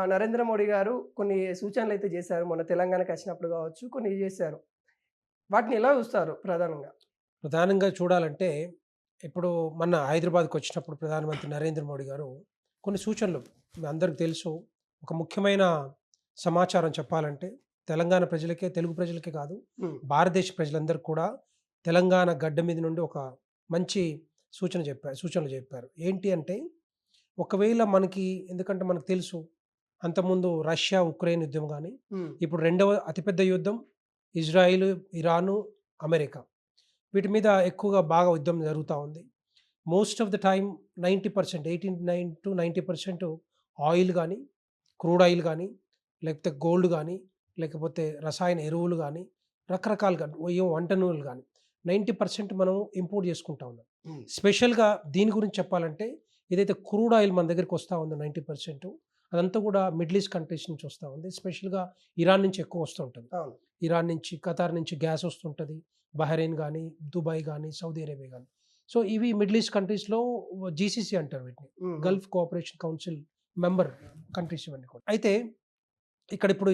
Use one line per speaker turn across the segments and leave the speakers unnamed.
నరేంద్ర మోడీ గారు కొన్ని సూచనలైతే జేశారు. మొన్న తెలంగాణకొచ్చినప్పుడు గావచ్చు, కొన్ని జేశారు. వాటిని ఎలా జూస్తారు ప్రధానంగా?
ప్రధానంగా చూడాలంటే, ఇప్పుడు మొన్న హైదరాబాద్‌కొచ్చినప్పుడు ప్రధానమంత్రి నరేంద్ర మోడీ గారు కొన్ని సూచనలు మీ అందరికి తెలుసు. ఒక ముఖ్యమైన సమాచారం చెప్పాలంటే, తెలంగాణ ప్రజలకే, తెలుగు ప్రజలకే కాదు,
హ్మ్.
భారతదేశ ప్రజలందరికీ కూడా తెలంగాణ గడ్డ మీద నుండి ఒక మంచి సూచనలు చెప్పారు. ఏంటి అంటే, ఒకవేళ మనకి ఎందుకంటే మనకు తెలుసు, అంతకుముందు రష్యా, ఉక్రెయిన్ యుద్ధం గాని,
హ్మ్.
ఇప్పుడు రెండవ అతిపెద్ద యుద్ధం ఇజ్రాయిల్, ఇరాను, అమెరికా. వీటి మీద ఎక్కువగా బాగా యుద్ధం జరుగుతా ఉంది. Most of the time 90% 89-90% oil గానీ, క్రూడ్ ఆయిల్ గానీ, లేకపోతే గోల్డ్ గానీ, లేకపోతే రసాయన ఎరువులు గానీ, రకరకాలుగా ఏవో వంట నూనెలు గానీ, 90% మనం ఇంపోర్ట్ చేసుకుంటా ఉన్నాం.
హ్మ్.
స్పెషల్‌గా దీని గురించి చెప్పాలంటే, ఏదైతే క్రూడ్ ఆయిల్ మన దగ్గరికొస్తా ఉందో 90% అదంతా కూడా మిడిల్ ఈస్ట్ కంట్రీస్ నుంచి వస్తా ఉంది. స్పెషల్‌గా ఇరాన్ నుంచి ఎక్కువ వస్తూ ఉంటుంది.
అవును.
ఇరాన్ నుంచి, ఖతార్ నుంచి గ్యాస్ వస్తుంటది. బహ్రెయిన్ గానీ, దుబాయ్ గానీ, సౌదీ అరేబియా గానీ. సో, ఇవి మిడిల్ ఈస్ట్ కంట్రీస్‌లో జీసీసీ అంటారు వీటిని.
హ్మ్. హ్మ్.
Gulf cooperation council member countries ఇవన్నీ కూడా. అయితే ఇక్కడ ఇప్పుడు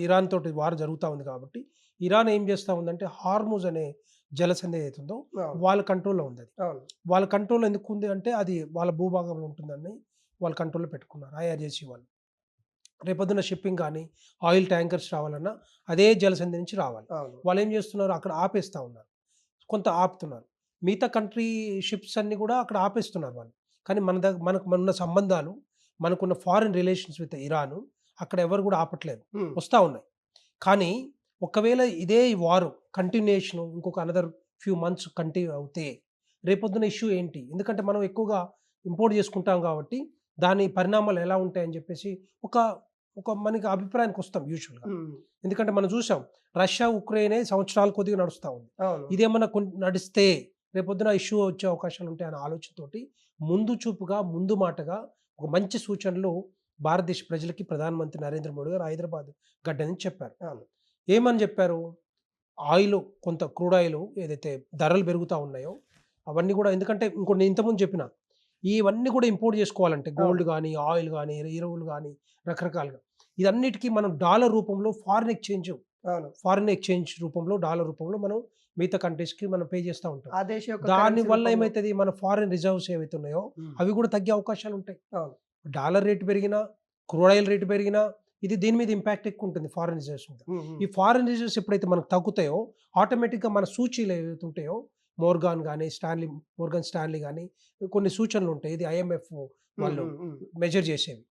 ఇరాన్ తోటి వార్ జరుగుతా ఉంది కాబట్టి, ఇరాన్ ఏం చేస్తా ఉందంటే హార్ముజ్ అనే జలసంధి ఏదైతుందో
అవును.
వాళ్ళ కంట్రోల్‌లో ఉందది.
అవును.
వాళ్ళ కంట్రోల్‌లో ఎందుకుంది అంటే అది వాళ్ళ భూభాగంలో ఉంటుందని వాళ్ళ కంట్రోల్‌లో పెట్టుకున్నారు ఐఆర్‌జేసీ వాళ్ళు. రేపొద్దున షిప్పింగ్ గానీ, ఆయిల్ ట్యాంకర్స్ రావాలన్నా అదే జలసంధి నుంచి రావాలి.
అవును.
వాళ్ళేం జేస్తున్నారు అక్కడ ఆపేస్తా ఉన్నారు. కొంత ఆపుతున్నారు. మిగతా కంట్రీ షిప్స్ అన్నీ గూడా అక్కడ ఆపేస్తున్నారు వాళ్ళు. కానీ మనకున్న సంబంధాలు, మనకున్న ఫారెన్ రిలేషన్స్ విత్ ఇరాను అక్కడ ఎవరు గూడా ఆపట్లేదు.
హ్మ్.
వస్తా ఉన్నాయి. కానీ ఒకవేళ ఇదే వారు కంటిన్యూయేషను ఇంకొక అనదర్ ఫ్యూ మంత్స్ కంటిన్యూ అవుతే రేపొద్దున ఇష్యూ ఏంటి? ఎందుకంటే మనం ఎక్కువగా ఇంపోర్ట్ జేసుకుంటాం గాబట్టి దాని పరిణామాలు ఎలా ఉంటాయని జెప్పేసి ఒక ఒక మనకి అభిప్రాయానికొస్తాం యూజువల్‌గా.
హ్మ్.
ఎందుకంటే మనం చూసాం రష్యా, ఉక్రెయినే సంవత్సరాల కొద్దిగా నడుస్తా ఉంది.
అవును.
ఇదేమన్నా నడిస్తే రేపొద్దున ఇష్యూ వచ్చే అవకాశాలుంటాయన్న ఆలోచనతోటి ముందు చూపుగా, ముందు మాటగా ఒక మంచి సూచనలు భారతదేశ ప్రజలకి ప్రధానమంత్రి నరేంద్ర మోడీ గారు హైదరాబాద్ గడ్డ నుంచి చెప్పారు.
అవును.
ఏమని చెప్పారు? ఆయిలు కొంత క్రూడ్ ఆయిలు ఏదైతే ధరలు పెరుగుతా ఉన్నాయో, అవన్నీ గూడా ఎందుకంటే ఇంకోటి నేను ఇంతకుముందు చెప్పిన, ఇవన్నీ కూడా ఇంపోర్ట్ చేసుకోవాలంటే
అవును.
గోల్డ్ గానీ, ఆయిల్ గానీ, ఎరువులు గానీ రకరకాలుగా. ఇదన్నిటికి మనం డాలర్ రూపంలో
అవును.
ఫారిన్ ఎక్స్‌చేంజ్ రూపంలో, డాలర్ రూపంలో మనం మిగతా కంట్రీస్‌కి మనం పే చేస్తా ఉంటాం.
ఆ దేశం యొక్క కరెన్సీ
దానివల్ల
రూపంలో.
ఏమైతది మన ఫారిన్ రిజర్వ్స్ ఏవైతే ఉన్నాయో,
హ్మ్.
అవి కూడా తగ్గే అవకాశాలుంటాయి.
అవును.
డాలర్ రేట్ పెరిగినా, క్రూడ్ ఆయిల్ రేట్ పెరిగినా, ఇది దీని మీద ఇంపాక్ట్ ఎక్కువుంటుంది ఫారిన్ రిజర్వ్స్ మీద.
హ్మ్. హ్మ్.
ఈ ఫారిన్ రిజర్వ్స్ ఎప్పుడైతే మనకు తగ్గుతాయో, ఆటోమేటిక్‌గా మన సూచీలు ఏవైతే ఉంటాయో, మోర్గాన్ స్టాన్లీ గాని, కొన్ని సూచనలుంటాయి. ఇది ఐఎంఎఫ్
హ్మ్.
వాళ్ళు
హ్మ్. హ్మ్.
మెజర్ చేసేవి.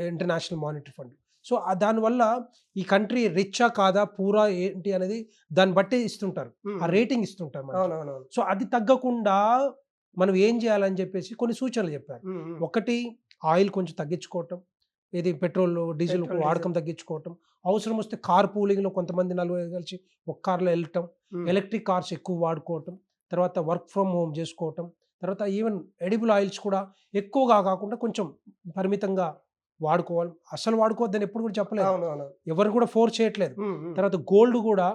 International monetary fund. సో, దానివల్ల ఈ కంట్రీ రిచ్చా? కాదా? పూరా? ఏంటి అనేది దాన్ని బట్టి ఇస్తుంటారు.
హ్మ్.
ఆ
హ్మ్.
రేటింగ్ ఇస్తుంటారు మనకి.
అవునవునవును.
సో, అది తగ్గకుండా మనం ఏం చేయాలని చెప్పేసి కొన్ని సూచనలు చెప్పారు.
హ్మ్. హ్మ్.
ఒకటి ఆయిల్ కొంచెం తగ్గించుకోవటం. ఏది పెట్రోల్, డీజిల్
పెట్రోల్,
వాడకం
డీజిల్.
తగ్గించుకోవటం. అవసరమొస్తే కార్ పూలింగ్‌లో కొంతమంది నలుగురు కలిసి ఒక కార్‌లో ఎళ్ళటం.
హ్మ్.
ఎలక్ట్రిక్ కార్స్ ఎక్కువ వాడుకోవటం. తర్వాత వర్క్ ఫ్రమ్ హోమ్ జేసుకోవటం. తర్వాత ఈవెన్ ఎడిబుల్ ఆయిల్స్ కూడా ఎక్కువగా కాకుండా కొంచెం పరిమితంగా వాడుకోవాలి. అస్సలు వాడుకోవద్దని ఎప్పుడు కూడా చెప్పలేదు.
అవునవును.
ఎవరు కూడా ఫోర్స్ చేయట్లేదు.
హ్మ్. హ్మ్.
తర్వాత గోల్డ్ గూడా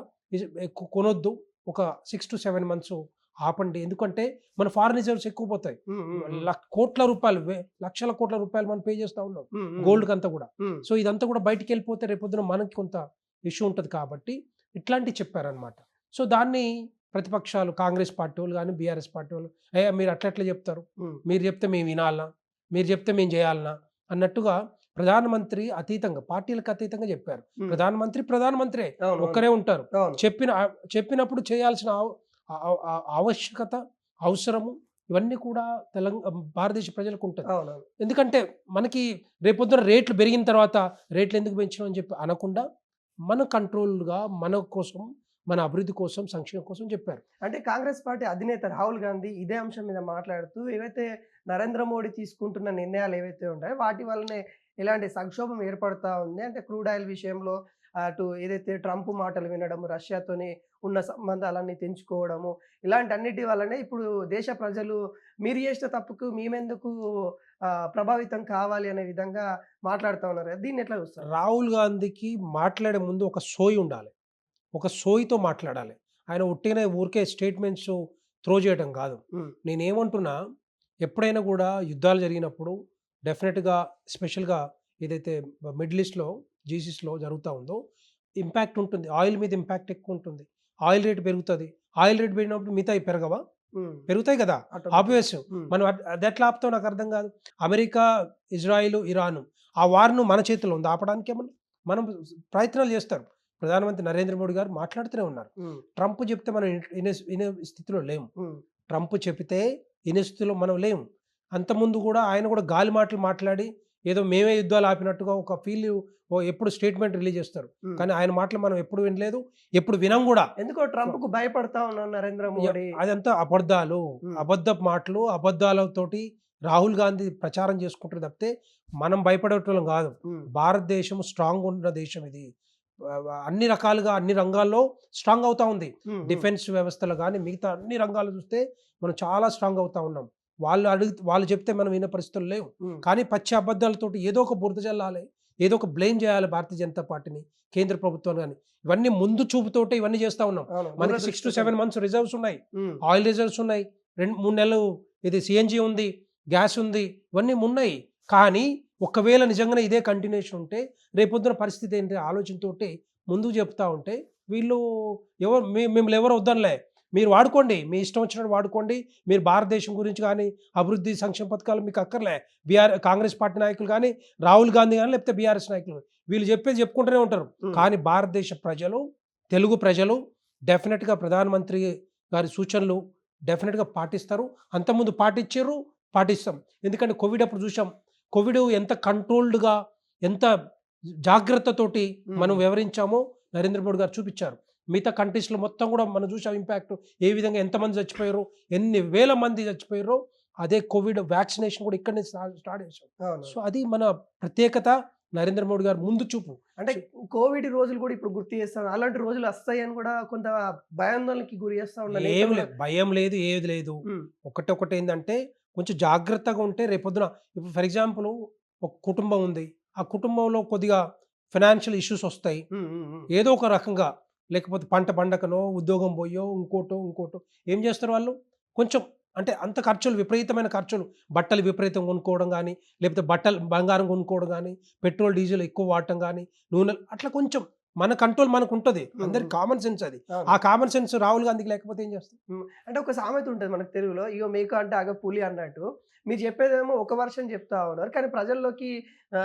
ఎక్కువ కొనొద్దు. ఒక 6-7 మంత్స్ ఆపండి. ఎందుకంటే మన ఫారెన్ రిజర్వ్స్ ఎక్కువ పోతాయి.
హ్మ్. హ్మ్. హ్మ్.
కోట్ల రూపాయలు, లక్షల కోట్ల రూపాయలు మనం పే చేస్తా ఉన్నాం.
హ్మ్. హ్మ్. హ్మ్.
గోల్డ్‌కంతా గూడా.
హ్మ్.
సో, ఇదంతా గూడా బయటికెళ్ళిపోతే రేపొద్దున మనకి కొంత ఇష్యూ ఉంటది కాబట్టి ఇట్లాంటివి చెప్పారనమాట. సో, దాన్ని ప్రతిపక్షాలు కాంగ్రెస్ పార్టీ వాళ్ళు గాని, బీఆర్ఎస్ పార్టీ వాళ్ళు మీరు అట్లెట్లా జెప్తారు?
హ్మ్.
మీరు జెప్తే మేము వినాలనా? మీరు జెప్తే మేము జేయాలనా? అన్నట్టుగా ప్రధానమంత్రి అతీతంగా, పార్టీలకు అతీతంగా జెప్పారు.
హ్మ్.
ప్రధానమంత్రి ప్రధానమంత్రే.
అవునవును.
ఒక్కరే ఉంటారు.
అవును.
చెప్పినప్పుడు చేయాల్సిన ఆవశ్యకత, అవసరము ఇవన్నీ కూడా భారతదేశ ప్రజలకుంటది.
అవునవును.
ఎందుకంటే మనకి రేపొద్దున రేట్లు పెరిగిన తర్వాత రేట్లెందుకు పెంచినావు అని చెప్పి అనకుండా, మన కంట్రోల్‌గా మన కోసం, మన అభివృద్ధి కోసం, సంక్షేమం కోసం చెప్పారు.
అంటే కాంగ్రెస్ పార్టీ అధినేత రాహుల్ గాంధీ ఇదే అంశం మీద మాట్లాడుతూ ఏవైతే నరేంద్ర మోడీ తీసుకుంటున్న నిర్ణయాలు ఏవైతే ఉంటాయో వాటి వల్లనే ఇలాంటి సంక్షోభం ఏర్పడతా ఉంది. అంటే క్రూడ్ ఆయిల్ విషయంలో అటు ఏదైతే ట్రంప్ మాటలు వినడం, రష్యాతోని ఉన్న సంబంధాలన్నీ తెంచుకోవడము, ఇలాంటి అన్నిటి వల్లనే ఇప్పుడు దేశ ప్రజలు మీరు చేసిన తప్పుకు మేమెందుకు ప్రభావితం కావాలి అనే విధంగా మాట్లాడుతా ఉన్నారు కదా! దీన్ని ఎట్లా చూస్తారు?
రాహుల్ గాంధీకి మాట్లాడే ముందు ఒక సోయి ఉండాలి. ఒక సోయితో మాట్లాడాలి. ఆయన ఉట్టిగనే ఊరికే స్టేట్‌మెంట్స్ త్రో చేయటం గాదు.
హ్మ్.
నేనేమంటున్నా, ఎప్పుడైనా గూడా యుద్ధాలు జరిగినప్పుడు డెఫినెట్‌గా స్పెషల్‌గా ఏదైతే మిడిల్ ఈస్ట్‌లో, జీసీస్‌లో జరుగుతా ఉందో ఇంపాక్ట్ ఉంటుంది. ఆయిల్ మీద ఇంపాక్ట్ ఎక్కువ ఉంటుంది. ఆయిల్ రేట్ పెరుగుతది. ఆయిల్ రేట్ పెరిగినప్పుడు మిగతాయి పెరగవా?
హ్మ్.
పెరుగుతాయి కదా!
ఆటోమేటిక్.
ఆబ్వియస్.
హ్మ్.
మనం అదెట్లా ఆపుతామో నాకు అర్థం కాదు. అమెరికా, ఇజ్రాయిల్, ఇరాన్ ఆ వార్‌ను మన చేతుల్లో ఉంది. ఆపడానికి ఏమన్నా మనం ప్రయత్నాలు చేస్తారు. ప్రధానమంత్రి నరేంద్ర మోడీ గారు మాట్లాడుతూనే ఉన్నారు.
హ్మ్.
ట్రంప్ చెప్తే మనం ఇనే స్థితిలో లేము.
హ్మ్.
ట్రంప్ చెబితే ఇనే స్థితిలో మనం లేము. అంతకుముందు కూడా ఆయన కూడా గాలి మాటలు మాట్లాడి ఏదో మేమే యుద్ధాలు ఆపినట్టుగా ఒక ఎప్పుడు స్టేట్మెంట్ రిలీజ్ చేస్తారు.
హ్మ్.
కానీ ఆయన మాటలు మనం ఎప్పుడు వినలేదు. ఎప్పుడు వినం కూడా.
ఎందుకో ట్రంప్‌కు భయపడతా ఉన్నారు నరేంద్ర మోడీ.
అదంతా అబద్ధాలు.
హ్మ్.
అబద్ధపు మాటలు, అబద్ధాలతోటి రాహుల్ గాంధీ ప్రచారం చేసుకుంటారు తప్పితే, మనం భయపడేటోళ్ళం గాదు.
హ్మ్.
భారతదేశం స్ట్రాంగ్ ఉన్న దేశం ఇది. అన్ని రకాలుగా, అన్ని రంగాల్లో స్ట్రాంగ్ అవుతా ఉంది.
హ్మ్. హ్మ్.
డిఫెన్స్ వ్యవస్థలో గాని, మిగతా అన్ని రంగాలు చూస్తే మనం చాలా స్ట్రాంగ్ అవుతా ఉన్నాం. వాళ్ళు చెప్తే మనం వినే పరిస్థితుల్లో లేవు.
హ్మ్.
కానీ పచ్చి అబద్ధాలతోటి ఏదో ఒక బురద జల్లాలి. ఏదో ఒక బ్లేమ్ చేయాలి భారతీయ జనతా పార్టీని, కేంద్ర ప్రభుత్వాన్ని గాని. ఇవన్నీ ముందు చూపుతోటే ఇవన్నీ చేస్తా ఉన్నాం.
అవును.
మనకి
దూరదృష్టితో
6-7 మంత్స్ రిజర్వ్స్ ఉన్నాయి.
హ్మ్.
ఆయిల్ రిజర్వ్స్ ఉన్నాయి. 2, 3 నెలలు ఇది సీఎన్‌జీ ఉంది. గ్యాస్ ఉంది. ఇవన్నీ ఉన్నాయి. కానీ ఒకవేళ నిజంగానే ఇదే కంటిన్యూయేషన్ ఉంటే రేపొద్దున పరిస్థితి ఏంటి ఆలోచనతోటి ముందుకు చెప్తా ఉంటే వీళ్ళు మిమ్మల్ని ఎవరు వద్దనలే. మీరు వాడుకోండి. మీ ఇష్టం వచ్చినట్టు వాడుకోండి. మీరు భారతదేశం గురించి గాని, అభివృద్ధి సంక్షేమ పథకాలు మీకు అక్కర్లే. కాంగ్రెస్ పార్టీ నాయకులు గాని, రాహుల్ గాంధీ గాని, లేకపోతే బీఆర్ఎస్ నాయకులు వీళ్ళు చెప్పేది చెప్పుకుంటూనే ఉంటారు.
హ్మ్.
కానీ భారతదేశ ప్రజలు, తెలుగు ప్రజలు డెఫినిట్‌గా ప్రధానమంత్రి గారి సూచనలు డెఫినిట్‌గా పాటిస్తారు. అంతకుముందు పాటించిర్రు, పాటిస్తాం. ఎందుకంటే కోవిడ్ అప్పుడు చూసాం. కోవిడ్ ఎంత కంట్రోల్డ్‌గా, ఎంత జాగ్రత్తతోటి మనం
హ్మ్.
వ్యవహరించామో నరేంద్ర మోడీ గారు చూపిచ్చారు. మిగతా కంట్రీస్‌లో మొత్తం గూడా మనం చూసాం ఇంపాక్ట్. ఏ విధంగా ఎంతమంది చచ్చిపోయారో, ఎన్ని వేల మంది చచ్చిపోయారో, అదే కోవిడ్ వ్యాక్సినేషన్ కూడా ఇక్కడనే స్టార్ట్ చేసాం.
అవును.
సో, అది మన ప్రత్యేకత. నరేంద్ర మోడీ గారు ముందు చూపు.
అంటే
సో
కోవిడ్ రోజులు గూడా ఇప్పుడు గుర్తు చేస్తాను. అలాంటి రోజులు వస్తాయని గూడా కొంత భయాందోళనకి గురి చేస్తా ఉన్న
ఏమి
నేతలు గూడా.
లేదు. భయం లేదు. ఏది లేదు.
హ్మ్.
ఒకటేందంటే కొంచెం జాగ్రత్తగా ఉంటే రేపొద్దున ఇప్పుడు ఫర్ ఎగ్జాంపుల్ ఒక కుటుంబం ఉంది. ఆ కుటుంబంలో కొద్దిగా ఫైనాన్షియల్ ఇష్యూస్ ఒస్తాయి.
హ్మ్. హ్మ్. హ్మ్.
ఏదో ఒక రకంగా లేకపోతే పంట పండకనో, ఉద్యోగం పోయో, ఇంకోటో ఏం చేస్తారు వాళ్ళు? కొంచెం అంటే అంత ఖర్చులు విపరీతమైన ఖర్చులు. బట్టలు విపరీతంగా కొనుక్కోవడం గానీ, లేకపోతే బంగారం కొనుక్కోవడం గానీ, పెట్రోల్, డీజిల్ ఎక్కువ వాడటం గానీ, నూనెలు అట్లా కొంచెం మన కంట్రోల్ మనకుంటది.
హ్మ్.
అందరికి
హ్మ్.
కామన్ సెన్స్ అది.
అవును.
ఆ కామన్ సెన్స్ రాహుల్ గాంధీకి లేకపోతే ఏం చేస్తాం?
హ్మ్. అంటే ఒక సామెత ఉంటది మనకు తెలుగులో. ఇగో మేక అంటే అగ పులి అన్నట్టు. మీరు చెప్పేదేమో ఒక వర్షన్ చెప్తా ఉన్నారు. కానీ ప్రజల్లోకి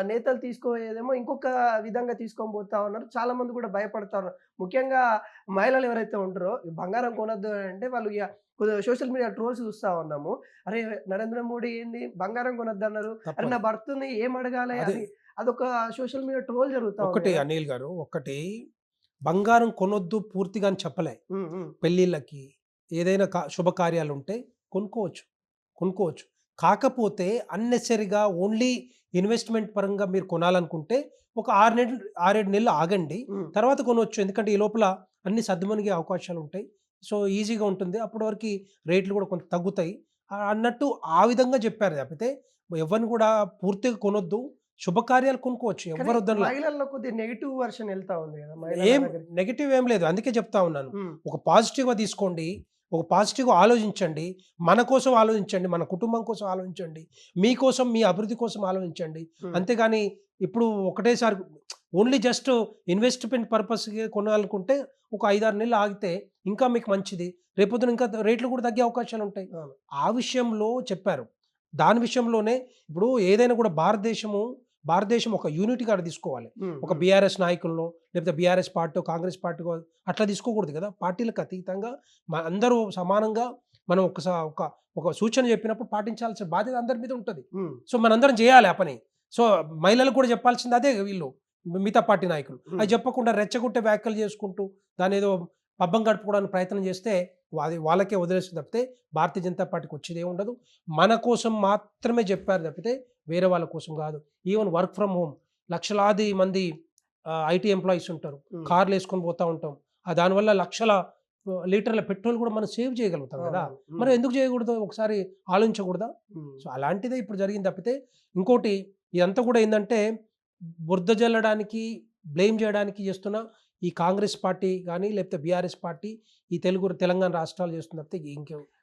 నేతలు తీసుకోపోయేదేమో ఇంకొక విధంగా తీసుకొని పోతా ఉన్నారు. చాలామంది కూడా భయపడతా ఉన్నారు. ముఖ్యంగా మహిళలు ఎవరైతే ఉంటారో ఈ బంగారం కొనొద్దు అంటే వాళ్ళు ఇగ కొద్దిగా సోషల్ మీడియా ట్రోల్స్ చూస్తా ఉన్నాము. అరే! నరేంద్ర మోడీ ఏంది బంగారం కొనొద్దన్నారు. అరే! నా
తప్పదు.
భర్తని ఏం అడగాలి
అదే
అని అదొక సోషల్ మీడియా ట్రోల్ జరుగుతా ఉంది
ఒక్కటి
గదా!
అనిల్ గారు, బంగారం కొనొద్దు పూర్తిగా అని చెప్పలే.
హ్మ్. హ్మ్.
పెళ్ళిళ్ళకి ఏదైనా శుభకార్యాలుంటే కొనుక్కోవచ్చు. కొనుక్కోవచ్చు. కాకపోతే అన్నెసెసరీగా ఓన్లీ ఇన్వెస్ట్‌మెంట్ పరంగా మీరు కొనాలనుకుంటే ఒక 6, 7 నెలలు ఆగండి.
హ్మ్.
తర్వాత కొనొచ్చు. ఎందుకంటే ఈ లోపల అన్నీ సద్దుమణిగే అవకాశాలుంటాయి. సో, ఈజీగా ఉంటుంది. అప్పటి వరకి రేట్లు కూడా కొంత తగ్గుతాయి. అన్నట్టు ఆ విధంగా చెప్పారు తప్పితే ఎవరిని కూడా పూర్తిగా కొనొద్దు. శుభకార్యాలు కొనుక్కోవచ్చు.
కానీ
ఎవ్వరు వద్దనల.
మహిళల్లో కొద్దిగా నెగెటివ్ వర్షన్ ఎళ్తా ఉంది గదా! మహిళల
ఏం
దగ్గరికి.
నెగెటివ్ ఏం లేదు. అందుకే చెప్తా ఉన్నాను.
హ్మ్.
ఒక పాజిటివ్‌గా తీసుకోండి. ఒక పాజిటివ్‌గా ఆలోచించండి. మన కోసం ఆలోచించండి. మన కుటుంబం కోసం ఆలోచించండి. మీకోసం, మీ అభివృద్ధి కోసం ఆలోచించండి.
హ్మ్.
అంతేగాని ఇప్పుడు ఒకటేసారి ఓన్లీ జస్ట్ ఇన్వెస్ట్‌మెంట్ పర్పస్‌కి కొనాలనుకుంటే ఒక 5, 6 నెలలు ఆగితే ఇంకా మీకు మంచిది. రేపొద్దున ఇంకా రేట్లు కూడా తగ్గే అవకాశాలుంటాయి.
అవును.
ఆ విషయంలో చెప్పారు. దాని విషయంలోనే ఇప్పుడు ఏదైనా కూడా భారతదేశం ఒక యూనిటీగా తీసుకోవాలి.
హ్మ్.
ఒక
హ్మ్.
బీఆర్ఎస్ నాయకులనో, లేకపోతే బీఆర్ఎస్ పార్టో, కాంగ్రెస్ పార్టీకో అట్లా తీసుకోకూడదు కదా! పార్టీలకు అతీతంగా అందరూ సమానంగా మనం ఒక ఒక సూచన చెప్పినప్పుడు పాటించాల్సిన బాధ్యత అందరి మీద ఉంటది.
హ్మ్.
సో, మనందరం చేయాలి ఆ పని. సో, మహిళలకు కూడా చెప్పాల్సింది అదే వీళ్ళు మిగతా పార్టీ నాయకులు. అది
హ్మ్.
చెప్పకుండా రెచ్చగొట్టే వ్యాఖ్యలు చేసుకుంటూ దాన్నేదో పబ్బం గడుపుకోవడానికి ప్రయత్నం చేస్తే అది వాళ్ళకే వదిలేస్తుంది తప్పితే భారతీయ జనతా పార్టీకి వచ్చేదేం ఉండదు. మన కోసం మాత్రమే చెప్పారు తప్పితే వేరే వాళ్ళ కోసం కాదు. ఈవెన్ వర్క్ ఫ్రమ్ హోమ్ లక్షలాది మంది ఐటీ ఎంప్లాయీస్ ఉంటారు.
హ్మ్.
కార్‌లేసుకొని పోతా ఉంటాం. దానివల్ల లక్షల లీటర్ల పెట్రోల్ కూడా మనం సేవ్ చేయగలుగుతాం గదా!
అవునవును.
మరి
హ్మ్.
ఎందుకు చేయకూడదు? ఒకసారి ఆలోచించకూడదా?
హ్మ్.
సో, అలాంటిదే ఇప్పుడు జరిగింది తప్పితే ఇంకోటి ఇదంతా కూడా ఏందంటే బురద జల్లడానికి, బ్లేమ్ చేయడానికి చేస్తున్న ఈ కాంగ్రెస్ పార్టీ గాని, లేకపోతే బీఆర్ఎస్ పార్టీ ఈ తెలంగాణ రాష్ట్రాలు చేస్తుంది తప్పితే ఇంకేం